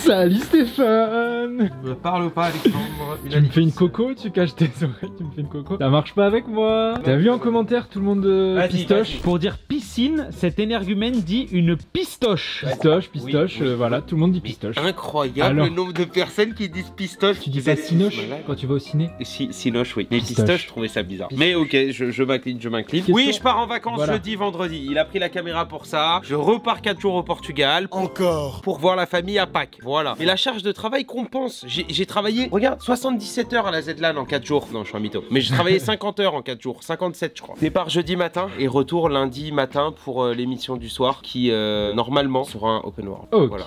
Salut Stéphane. Ne parle pas Alexandre. Tu me fais une coco, tu caches tes oreilles, tu me fais une coco. Ça marche pas avec moi. T'as vu en commentaire tout le monde pistoche. Pour dire piscine, cet énergumène dit une pistoche. Pistoche, pistoche, Oui. voilà, tout le monde dit pistoche. Incroyable. Alors. le nombre de personnes qui disent pistoche. Tu dis pas cinoche quand tu vas au ciné? Cinoche, oui. Mais Pistoche. pistoche, je trouvais ça bizarre. Mais ok, je m'incline, je m'incline. Question- Oui, je pars en vacances Voilà. jeudi, vendredi. Il a pris la caméra pour ça. Je repars 4 jours au Portugal. Encore. Pour voir la famille à Pâques. Voilà. Et la charge de travail compense. J'ai travaillé, regarde, 77 heures à la ZLAN en 4 jours. Non, je suis un mytho. Mais j'ai travaillé 50 heures en 4 jours. 57, je crois. Départ jeudi matin et retour lundi matin pour l'émission du soir qui, normalement, sera un open world. Ok. Voilà.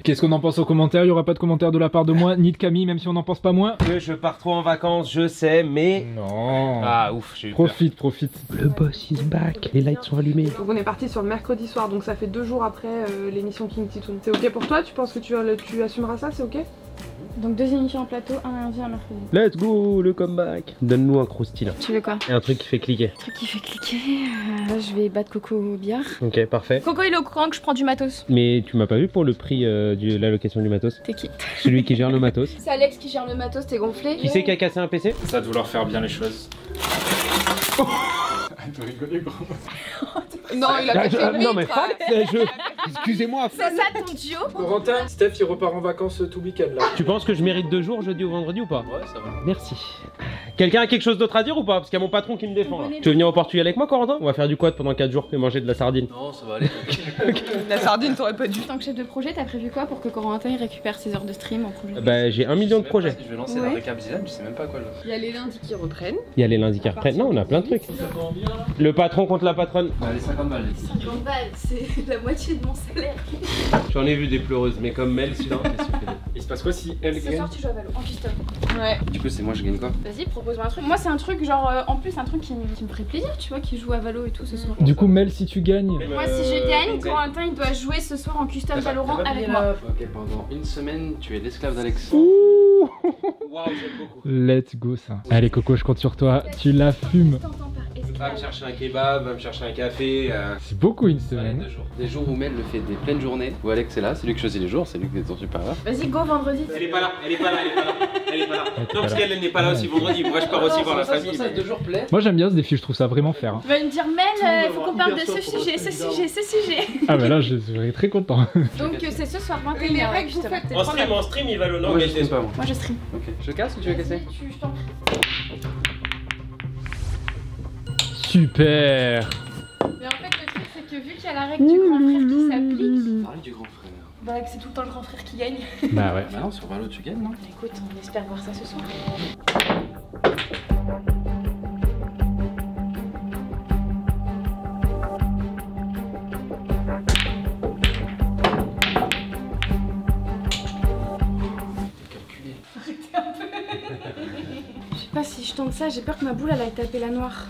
Qu'est-ce qu'on en pense aux commentaires? Il y aura pas de commentaires de la part de moi, ni de Camille, même si on n'en pense pas moins. Que je pars trop en vacances, je sais, mais... Non. Ah, ouf, j'ai eu peur. Profite, profite. Le boss is back. Les lights sont allumés. Donc on est parti sur le mercredi soir, donc ça fait 2 jours après l'émission King Titoon. C'est ok pour toi? Tu penses que tu assumeras ça? C'est ok? Donc 2 émissions en plateau, un lundi, un mercredi. Let's go, le comeback. Donne-nous un croustillant. là. Tu veux quoi? Et un truc qui fait cliquer. Un truc qui fait cliquer. Je vais battre Coco au billard. Ok, parfait. Coco, il est au courant que je prends du matos. Mais tu m'as pas vu pour le prix de l'allocation du matos? T'es qui? Celui qui gère le matos. C'est Alex qui gère le matos, t'es gonflé. Qui c'est qui a cassé un PC? Ça de vouloir faire bien les choses. Arrête de rigoler, gros. Non, il a pas fait Non mais fact, excusez-moi. C'est ça ton duo? Corentin, Steph il repart en vacances tout le week-end là. Tu penses que je mérite 2 jours, jeudi ou vendredi ou pas? Ouais, ça va. Merci. Quelqu'un a quelque chose d'autre à dire ou pas? Parce qu'il y a mon patron qui me défend là. Venez. Tu veux venir au Portugal avec moi, Corentin? On va faire du quad pendant 4 jours et manger de la sardine. Non, ça va aller. La sardine, t'aurais pas dû. En tant que chef de projet, t'as prévu quoi pour que Corentin il récupère ses heures de stream en congé? Bah j'ai 1 million de projets. Je vais lancer la récap Zidane, je sais même pas quoi. Il y a les lundis qui reprennent. Il y a les lundis qui reprennent. Non, on a plein de trucs. Le patron contre la patronne. Allez, 50 balles. 50 balles, c'est la moitié de mon salaire. J'en ai vu des pleureuses, mais comme Mel, celui-là. Il se passe quoi si elle Ce gagne? soir, tu joues à Valo en custom. Ouais. Du coup, c'est moi, je gagne quoi? Vas-y, propose-moi un truc. Moi, c'est un truc genre, en plus, un truc qui me ferait plaisir, tu vois, qui joue à Valo et tout ce soir. Du coup, Mel, si tu gagnes. Moi, si je gagne, Corentin, il doit jouer ce soir en custom Valorant avec moi. Ok, pendant une semaine, tu es l'esclave d'Alex. Waouh, j'aime beaucoup. Let's go ça. Allez Coco, je compte sur toi. Tu la fumes. T'entends par Va me esclave. chercher un kebab, va me chercher un café. C'est beaucoup une Ouais, semaine. 2 jours. Des jours où Mel le fait des pleines journées, où Alex est là, c'est lui qui choisit les jours, c'est lui qui est ton supérieur. Vas-y, go vendredi. Elle est pas là, elle est pas là, elle est pas là. Elle est pas là. Elle est Non, parce pas qu'elle n'est pas là aussi vendredi. Moi, je pars aussi voir la famille. 2 jours plaît. Moi j'aime bien ce défi, je trouve ça vraiment faire. Hein. Tu vas me dire, Mel, faut qu'on parle de ce sujet, ce sujet, ce sujet. Ah bah là je serais très content. Donc, c'est ce soir, Et les 21h. règles, vous faites. En stream, il va le Moi, je stream pas, moi. Moi, je stream. Ok. Je casse ou tu veux casser? Je t'en prie. Super. Mais en fait, le truc, c'est que vu qu'il y a la règle du grand frère qui s'applique, Parle du grand frère. bah, que c'est tout le temps le grand frère qui gagne. Bah ouais. Bah non, sur Valo, tu gagnes, non? Écoute, on espère voir ça ce soir. Calculé. Je sais pas si je tente ça, j'ai peur que ma boule elle aille taper la noire.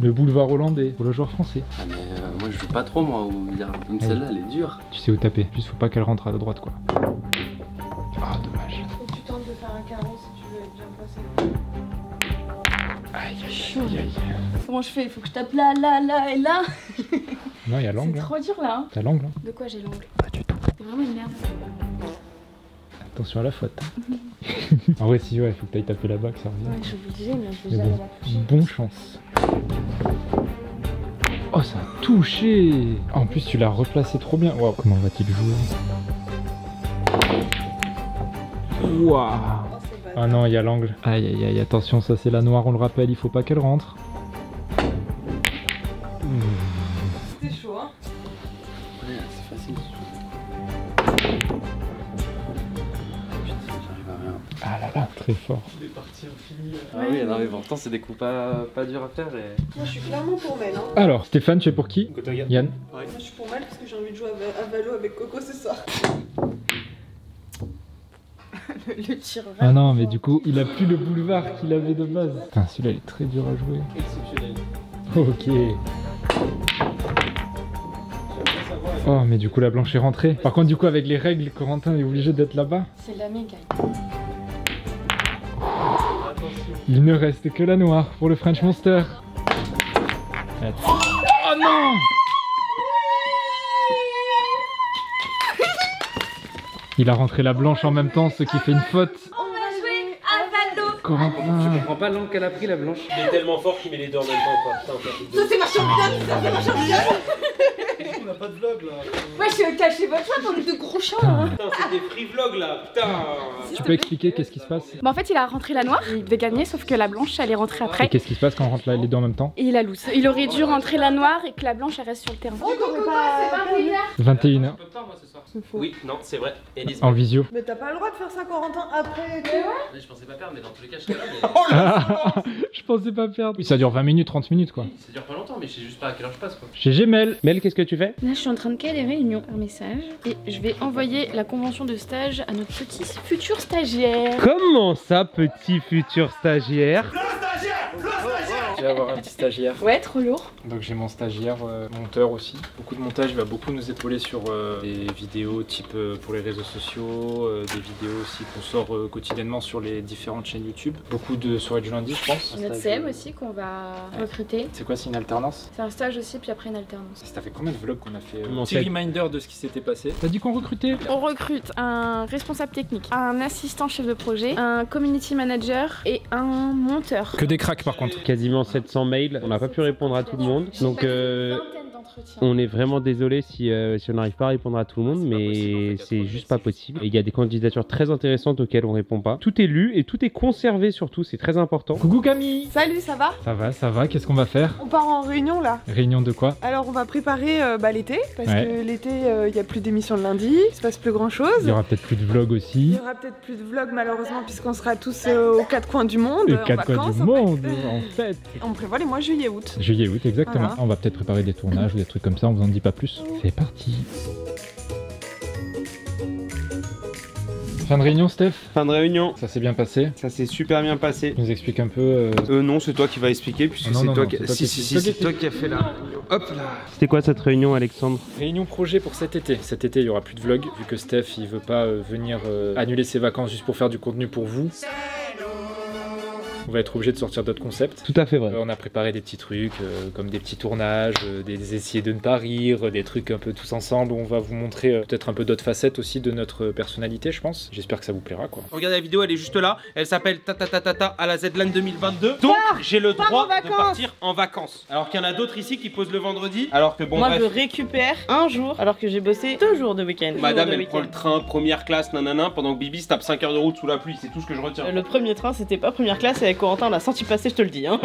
Le boulevard hollandais pour le joueur français. Ah, mais moi, je joue pas trop, moi, au billard. Donc celle-là, elle est dure. Tu sais où taper. Juste faut pas qu'elle rentre à la droite quoi. Ah dommage. Faut que tu tentes de faire un carreau si tu veux être bien placé. Aïe aïe aïe aïe. Comment je fais? Il faut que je tape là, là, là et là. Non, il y a C'est l'angle. Hein. trop dur là. Hein. T'as l'angle. Hein. De quoi j'ai l'angle? Pas du tout. C'est vraiment une merde. Attention à la faute. En vrai si ouais, faut que t'ailles taper là-bas que ça Ouais, revient. je suis obligée, mais je vais Mais jamais bon, la toucher. bon chance. Oh ça a touché. En plus tu l'as replacé trop bien. Wow. Comment va-t-il jouer? Waouh. Ah non, il y a l'angle. Aïe aïe aïe, attention, ça c'est la noire, on le rappelle, il faut pas qu'elle rentre. C'était chaud, hein. Ouais, c'est facile. Putain, j'arrive à rien. Ah là là, très fort. Ah oui, non, mais pourtant, c'est des coups pas durs à faire et. Moi, je suis clairement pour Mel, hein. Alors, Stéphane, tu es pour qui? Yann? Moi, je suis pour Mel parce que j'ai envie de jouer à Valo avec Coco ce soir. Le tir va. Ah non, mais du coup, il a plus le boulevard qu'il avait de base. Putain, celui-là, il est très dur à jouer. Exceptionnel. Ok. Oh, mais du coup, la blanche est rentrée. Par contre, du coup, avec les règles, Corentin est obligé d'être là-bas. C'est la méga. Il ne reste que la noire pour le French Monster. Oh non! Il a rentré la blanche en même temps, ce qui fait une faute. On va jouer à Valo. Corentin. Je comprends pas l'angle qu'elle a pris, la blanche. Il est tellement fort qu'il met les deux en même temps, quoi. Ça c'est ma championne, ça c'est ma championne. On a pas de vlog là. Ouais, je cachez votre choix, on est de gros chats. Hein. Putain, c'est des free vlogs là, putain. Tu peux expliquer qu'est-ce qui se passe? Bah en fait, il a rentré la noire, il devait gagner, sauf que la blanche, elle est rentrée Et après. qu'est-ce qui se passe quand on rentre les deux en même temps? Et il a loose. Il aurait dû rentrer la noire et que la blanche, elle reste sur le terrain. Oh, c'est pas 21h. C'est faux. Oui, non, c'est vrai. Elise. En visio. Mais t'as pas le droit de faire ça, Corentin, après. Je pensais pas perdre, mais dans tous les cas, je serais là. Mais... Je pensais pas perdre. Oui, ça dure 20 minutes, 30 minutes quoi. Ça dure pas longtemps, mais je sais juste pas à quelle heure je passe quoi. GG Mel. Mel, qu'est-ce que tu fais? Là, je suis en train de caler les réunions par message et je vais envoyer la convention de stage à notre petit futur stagiaire. Comment ça, petit futur stagiaire? Je vais avoir un petit stagiaire. Ouais, trop lourd. Donc j'ai mon stagiaire monteur aussi. Beaucoup de montage, il va beaucoup nous épauler sur des vidéos type pour les réseaux sociaux, des vidéos aussi qu'on sort quotidiennement sur les différentes chaînes YouTube. Beaucoup de soirées du lundi je pense. Notre CM aussi qu'on va recruter. C'est quoi, c'est une alternance? C'est un stage aussi, puis après une alternance. Ça fait combien de vlogs qu'on a fait? Mon Petit tête. reminder de ce qui s'était passé. T'as dit qu'on recrutait? On recrute un responsable technique, un assistant chef de projet, un community manager et un monteur. Que des cracks par contre. Quasiment 700 mails, on n'a pas pu répondre à tout le monde. Donc on est vraiment désolé si on n'arrive pas à répondre à tout le monde, mais c'est juste pas possible. Et il y a des candidatures très intéressantes auxquelles on répond pas. Tout est lu et tout est conservé surtout, c'est très important. Coucou Camille. Salut, ça va? Ça va, qu'est-ce qu'on va faire? On part en réunion là. Réunion de quoi? Alors on va préparer l'été, parce Ouais. que l'été il y a plus d'émissions le lundi, il se passe plus grand chose. Il y aura peut-être plus de vlogs Il aussi. y aura peut-être plus de vlogs malheureusement puisqu'on sera tous aux quatre coins du monde. Les en quatre coins vacances, du en monde, fait. en fait. On prévoit les mois juillet-août. Juillet-août, exactement. Voilà. On va peut-être préparer des tournages ou des trucs comme ça, on vous en dit pas plus. C'est parti. Fin de réunion, Steph? Fin de réunion, Ça s'est bien passé? ça s'est super bien passé. Tu nous expliques un peu. Non, c'est toi qui vas expliquer puisque Ah non, c'est non, toi non, qui... c'est toi Si, qui- si, c'est toi si, qui- c'est toi qui as fait la réunion. Hop là. C'était quoi cette réunion, Alexandre? Réunion projet pour cet été. Cet été, il y aura plus de vlogs vu que Steph, il veut pas venir annuler ses vacances juste pour faire du contenu pour vous. On va être obligé de sortir d'autres concepts. Tout à fait vrai. On a préparé des petits trucs comme des petits tournages, des essayer de ne pas rire, des trucs un peu tous ensemble. On va vous montrer peut-être un peu d'autres facettes aussi de notre personnalité, je pense. J'espère que ça vous plaira quoi. Regardez la vidéo, elle est juste là. Elle s'appelle Tata à la Zlan 2022. Donc j'ai le droit de partir en vacances. Alors qu'il y en a d'autres ici qui posent le vendredi. Alors que bon Moi, bref. je récupère un jour alors que j'ai bossé 2 jours de week-end. Madame elle prend le train première classe nanana pendant que Bibi se tape 5 heures de route sous la pluie. C'est tout ce que je retiens. Le premier train, c'était pas première classe et avec Corentin, on l'a senti passer, je te le dis. Hein.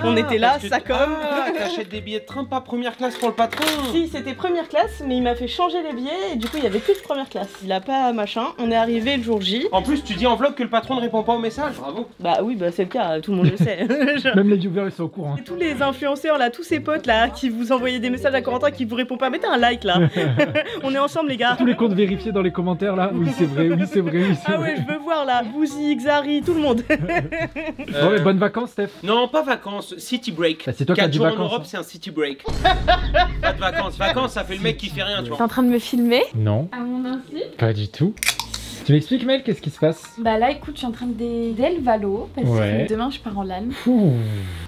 On était là, Parce que ça comme. Ah, t'achètes des billets de train pas première classe pour le patron. Si, c'était première classe, mais il m'a fait changer les billets et du coup, il y avait plus de première classe. Il a pas machin. On est arrivé le jour J. En plus tu dis en vlog que le patron ne répond pas aux messages. Bravo. Bah oui, bah c'est le cas, tout le monde le sait. Genre, Même les viewers ils sont au courant. et tous les influenceurs là, tous ces potes là qui vous envoyaient des messages à Corentin qui vous répondent pas, mettez un like là. On est ensemble les gars. Tous les comptes vérifiés dans les commentaires là. Oui c'est vrai, oui c'est vrai, oui c'est Ah vrai. ouais, je veux voir là. Bouzy, Xari, tout le monde. Bon, et bonnes vacances Steph. Non, pas vacances, city break. Bah, c'est toi qui as 4 dit jours en vacances, Europe, hein. c'est un city break. Pas de vacances. Vacances, ça fait le mec qui fait rien, tu T'es vois. en train de me filmer Non, à mon insu? pas du tout. Tu m'expliques Mel, qu'est-ce qui se passe? Bah là, écoute, je suis en train d'aider le Valo parce Ouais. que demain je pars en LAN. Ouh.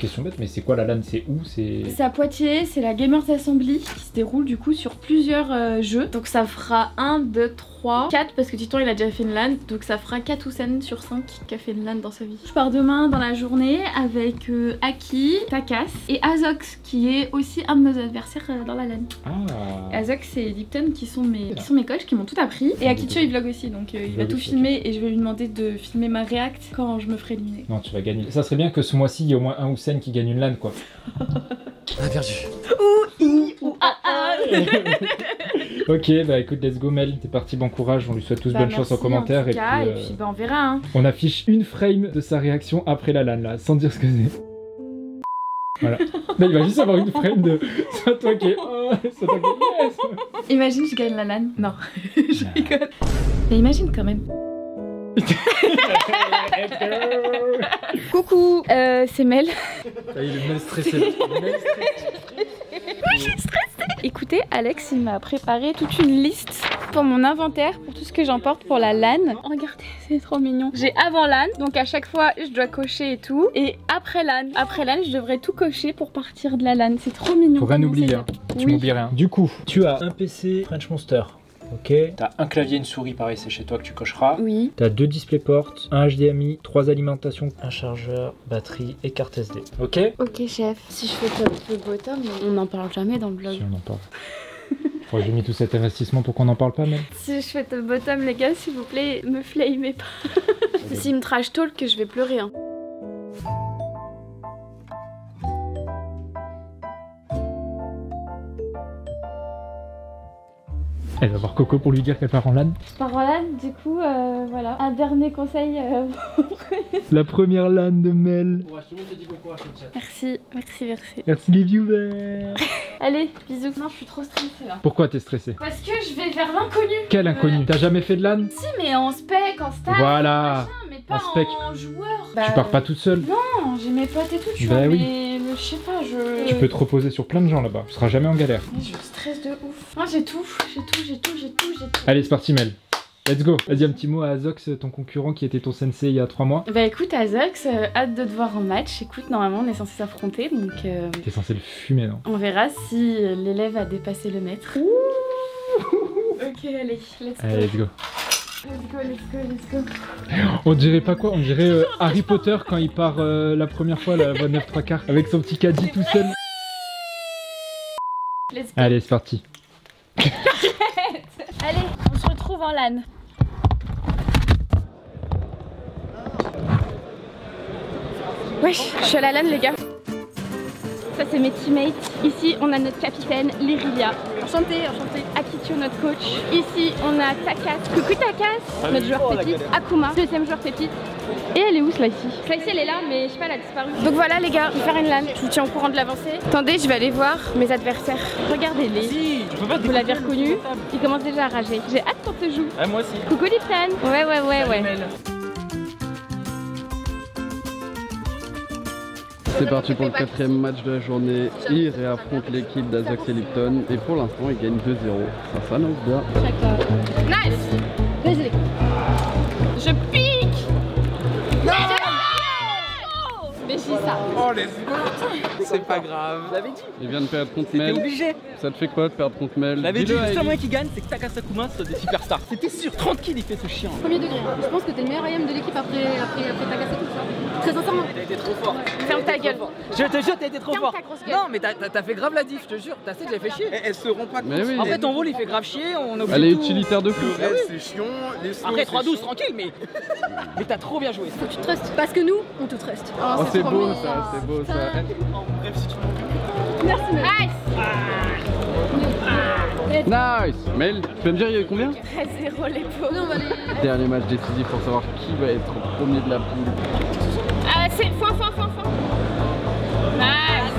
Question bête, mais c'est quoi la LAN? C'est où? C'est... C'est à Poitiers, c'est la Gamers Assembly qui se déroule du coup sur plusieurs jeux. Donc ça fera 1, 2, 3, 4 parce que Titon il a déjà fait une LAN. Donc ça fera 4 Houssen sur 5 qui a fait une LAN dans sa vie. Je pars demain dans la journée avec Aki, Takas et Azox qui est aussi un de nos adversaires dans la LAN. Ah. Azox et Lipton qui sont mes coachs qui m'ont tout appris. Et Akitio il vlog aussi donc il va vlog tout aussi, filmer et je vais lui demander de filmer ma react quand je me ferai éliminer. Non, tu vas gagner. Ça serait bien que ce mois-ci, il y ait au moins un Houssen qui gagne une LAN, quoi. On a perdu. Ok, bah écoute, let's go Mel, t'es parti, bon courage, on lui souhaite tous Bah, bonne chance en merci, commentaire. tout cas, et puis bah, on verra hein. On affiche une frame de sa réaction après la LAN, là, sans dire ce que c'est. Voilà. Là, il va juste avoir une frame de... C'est toi qui est... Oh, c'est toi qui est... Yes. Imagine je gagne la LAN. Non, je rigole. Mais imagine quand même. Coucou, c'est Mel. Ça y est, le Mel stressé. Je suis stressée. Écoutez, Alex, il m'a préparé toute une liste pour mon inventaire, pour tout ce que j'emporte pour la LAN. Regardez, c'est trop mignon. J'ai avant LAN, donc à chaque fois, je dois cocher et tout. Et après LAN, je devrais tout cocher pour partir de la LAN. C'est trop mignon. Faut rien Comment oublier, c'est hein. fait. Tu Oui. m'oublies rien. Du coup, tu as un PC French Monster. Ok. T'as un clavier, une souris, pareil, c'est chez toi que tu cocheras. Oui. T'as 2 DisplayPort, un HDMI, 3 alimentations, un chargeur, batterie et carte SD. Ok? Ok chef. Si je fais top le bottom, on n'en parle jamais dans le vlog. Si on en parle. J'ai mis tout cet investissement pour qu'on n'en parle pas même. Si je fais top bottom les gars, s'il vous plaît, me flamez pas. S'il me trash talk, que je vais pleurer hein. Elle va voir Coco pour lui dire qu'elle part en LAN. Je pars en LAN, du coup, voilà. Un dernier conseil. La première LAN de Mel. Merci, merci, merci. Merci les viewers. Allez, bisous. Non, je suis trop stressée là. Pourquoi t'es stressée? Parce que je vais vers l'inconnu. Quel inconnu? T'as jamais fait de LAN? Si, mais en spec, en stage. Voilà. Machin, mais pas En spec. en joueur. Tu pars pas toute seule. Non, j'ai mes potes et tout, tu Bah vois. oui. Mais je sais pas, Tu peux te reposer sur plein de gens là-bas. Tu seras jamais en galère. Mais je stresse de ouf. Moi, j'ai tout. Allez, c'est parti Mel. Let's go. Vas-y, un petit mot à Azox, ton concurrent qui était ton sensei il y a 3 mois. Bah écoute, Azox, hâte de te voir en match. Écoute, normalement, on est censé s'affronter, donc T'es censé le fumer, non? on verra si l'élève a dépassé le maître. Ok, allez, let's go. Allez, let's go. Let's go. On dirait pas quoi? On dirait Harry Potter quand il part la première fois la voie 9-3/4 avec son petit caddie tout seul. Let's go. Allez, c'est parti. Allez, on se retrouve en LAN. Wesh, je suis à la LAN les gars. Ça c'est mes teammates. Ici on a notre capitaine, Lyrilia. Enchantée, enchantée. Akitio notre coach. Ici on a Takas. Coucou Takas, notre joueur pépite. Akuma, deuxième joueur pépite. Et elle est où Slicey? Slicey elle est là mais je sais pas, elle a disparu. Donc voilà les gars, je vais faire une LAN. Je vous tiens au courant de l'avancée. Attendez, je vais aller voir mes adversaires. Regardez-les. Vous l'avez reconnu, il commence déjà à rager. J'ai hâte qu'on te joue. Ouais, moi aussi. Coucou Lipton. Ouais. C'est parti pour le 4e match de la journée. Il réaffronte l'équipe d'Azox et Lipton. Et pour l'instant, il gagne 2-0. Ça s'annonce bien. Nice. Vas-y. Je pique. Non. Mais j'ai ça. Oh, les c'est pas grave. Vous l'avez dit. Il vient de perdre contre C'était Mel. obligé. Ça te fait quoi de perdre contre Mel? Je l'avais dit, Dis-le le à seul Ellie. moyen qui gagne, c'est que Takas Akuma soit des superstars. C'était sûr, tranquille, il fait ce chien. Premier degré. Je pense que t'es le meilleur IM de l'équipe après Takas et tout ça. Très sincèrement. T'as été trop fort. Ferme ta gueule. Je te jure, t'as été trop Ferme fort. ta grosse gueule. Non, mais t'as fait grave la diff, je te jure. T'as fait chier. Elles seront pas Mais oui. En fait, ton rôle il fait grave chier. On oublie Elle est tout. utilitaire de fou. Le reste, c'est chiant. Les slows, Après c'est 3-12, chiant. tranquille, mais t'as trop bien joué. Faut que tu te trustes. Parce que nous, on te truste. Oh, c'est beau ça, c'est beau ça. Merci, mec. Nice. Nice. Mel, tu peux me dire il y a eu combien? 13-0 les pauvres. Non, on va aller. Dernier match décisif pour savoir qui va être premier de la poule. Ah, c'est foin. Nice.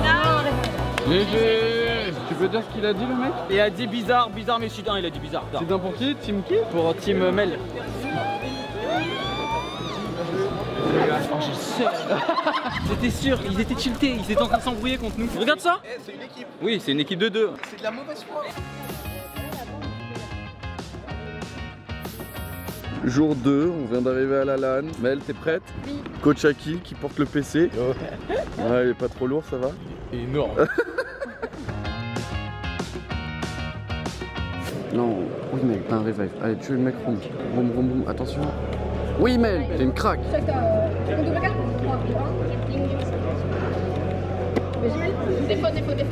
GG. Tu peux dire ce qu'il a dit le mec? Il a dit bizarre mais soudain, il a dit bizarre. C'est d'un pour qui? Team qui? Pour Team Mel. Oh, je sais. J'étais sûr, ils étaient tiltés, ils étaient en train de s'embrouiller contre nous. Regarde ça. C'est une équipe. Oui, c'est une équipe de 2. C'est de la mauvaise foi. Jour 2, on vient d'arriver à la LAN. Mel, t'es prête? Oui. Coach Aki qui porte le PC. Ouais, il est pas trop lourd, ça va? Énorme. Non, oui Mel, t'as un revive. Allez, tu es le mec rouge. Boum, attention. Oui Mel, t'es une crack. On double 4. 3, 1. Défaut.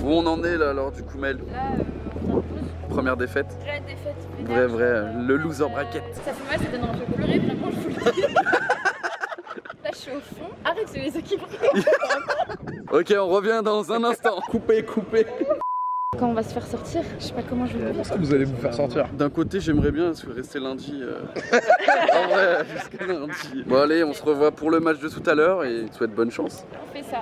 Où on en est là alors du coup Mel? Première défaite? Vraie défaite. Vrai, le loser bracket. Ça fait mal, ça donne envie de pleurer, vraiment, je vous le dis. Là, je suis au fond. Arrête, c'est les équipes. Ok, on revient dans un instant. Coupé. Quand on va se faire sortir, je sais pas comment je vais le faire. Vous allez vous faire sortir. D'un côté, j'aimerais bien rester lundi. En vrai, jusqu'à lundi. Bon allez, on se revoit pour le match de tout à l'heure et je te souhaite bonne chance. On fait ça.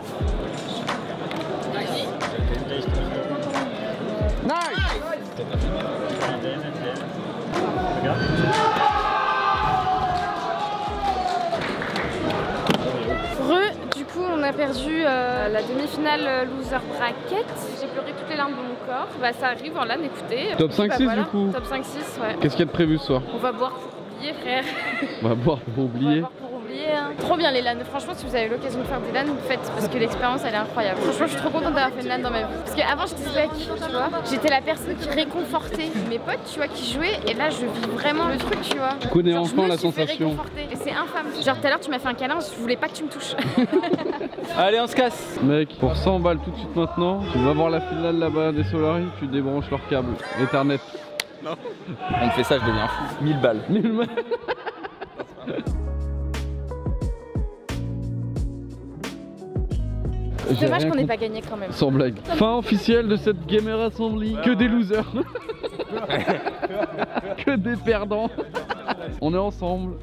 Du coup on a perdu la demi-finale loser bracket. J'ai pleuré toutes les larmes de mon corps. Bah ça arrive en LAN, écoutez. Top 5-6 du coup. Top 5-6, ouais. Qu'est-ce qu'il y a de prévu ce soir? On va boire pour oublier frère. On va boire pour oublier. oublier. Hein. Trop bien les LAN. Franchement, si vous avez l'occasion de faire des LAN, faites parce que l'expérience elle est incroyable. Franchement, je suis trop contente d'avoir fait une LAN dans ma vie. Parce qu'avant, j'étais sec, tu vois. J'étais la personne qui réconfortait mes potes, tu vois, qui jouaient. Et là, je vis vraiment le truc, tu vois. Tu connais genre, enfin la je me suis fait sensation. réconforter. Et c'est infâme. Genre, tout à l'heure, tu m'as fait un câlin, je voulais pas que tu me touches. Allez, on se casse. Mec, pour 100 balles tout de suite maintenant, tu vas voir la finale là-bas des Solari, tu débranches leur câble Ethernet. Non. On me fait ça, je deviens fou. 1000 balles. 1000 balles. Dommage qu'on n'ait pas gagné quand même. Sans blague. Fin officielle de cette Gamer Assembly. Que des losers. Que des perdants. On est ensemble.